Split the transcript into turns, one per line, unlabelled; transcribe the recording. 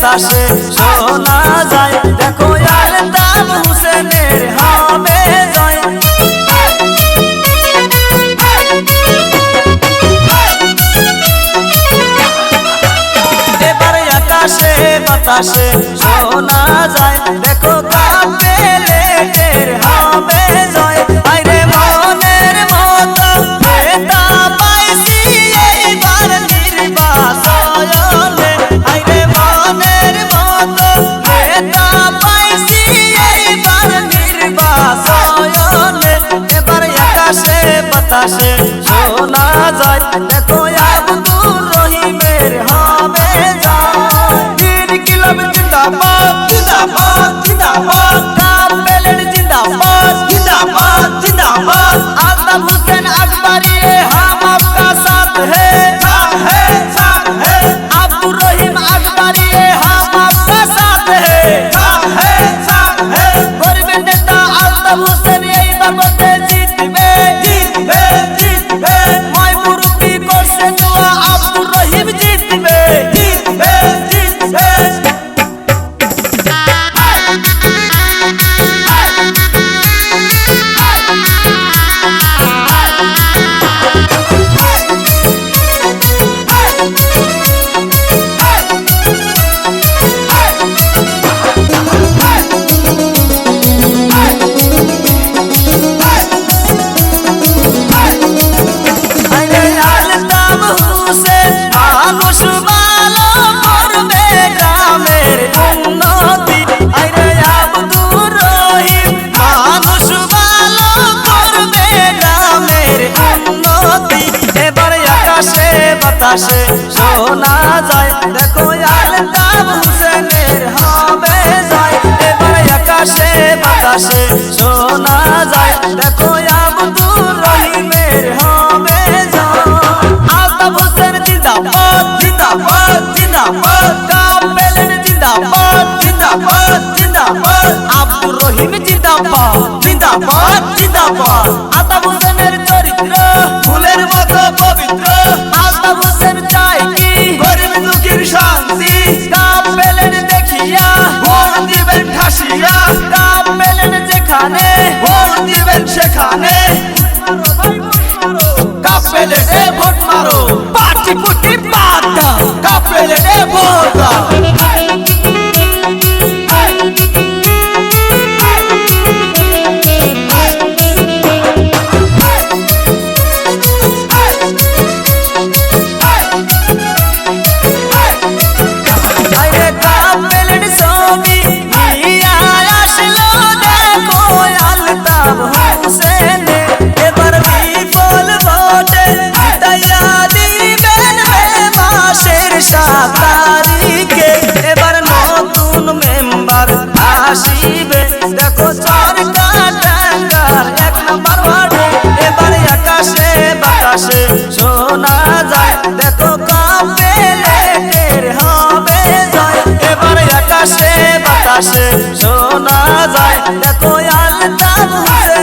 বাতাসে শোনা যায় দেখো আলতাফ হোসেনের হবে জয়। এবারে আকাশে বাতাসে শোনা যায় দেখো কাঁপবে লেকের হবে জয়। আইরে মনের মতো নেতা পাইছি এইবার নির্বাচনে, আইরে মনের মতো নেতা পাইছি এইবার নির্বাচনে। এবারে আকাশে বাতাসে শোনা যায় দেখো আব্দুর রহিমের হবে জয়। ইনকিলাব জিন্দাবাদ জিন্দাবাদ জিন্দাবাদ, কাপেলের জিন্দাবাদ জিন্দাবাদ জিন্দাবাদ। আলতাফ হোসেন আকবरी हम आपका साथ है साथ है। আব্দুর রহিম আকবरी हम आपका साथ है साथ है। গরিবের নেতা আলতাফ হোসেন এইবার বলতে জিতবে জিতবে জিতবে। মই মুরব্বি করছে দোয়া আব্দুর রহিম জিতবে জিতবে জিতবে। মানুষ ভালো করবে গ্রামের উন্নতি, আইরে আব্দুর রহিম মানুষ ভালো করবে গ্রামের উন্নতি। এবারে আকাশে বাতাসে শোনা যায় দেখো আলতাফ হোসেনের হবে জয়। এবারে আকাশে বাতাসে শোনা যায় দেখো আব্দুর রহিমের হবে জয়। আলতাফ হোসেন জিন্দাবাদ জিন্দাবাদ জিন্দাবাদ, কাপেলের জিন্দাবাদ জিন্দাবাদ জিন্দাবাদ। আব্দুর রহিম জিন্দাবাদ জিন্দাবাদ জিন্দাবাদ। আলতাফ হোসেনের চরিত্র ফুলের মতো পবিত্র, আলতাফ হোসেন চাই কি গরিব দুঃখীর শান্তি। কাপেলের দেখিয়া ভোট দিবেন ঠাসিয়া, কাপেলের যেখানে ভোট দিবেন সেখানে। কাপেলেরে ভোট মারো পাটি পুটি বাদ দাও, কাপেলেরে ভোট দাও। আইরে কাপেলের ছবি নিয়া আসলো দেখো আলতাফ হোসেন। এবার বিপুল ভোটে জিতাইয়া দিবেন মাসের 7 তারিখে। এবার নতুন মেম্বার আসিবে দেখো চরকা টাঙ্গার 1 নম্বর ওয়ার্ডে। এবারে আকাশে বাতাসে শোনা যায় দেখো কাপেলের হবে জয়। এবারে আকাশে বাতাসে শোনা যায় দেখো আলতাফ হোসেন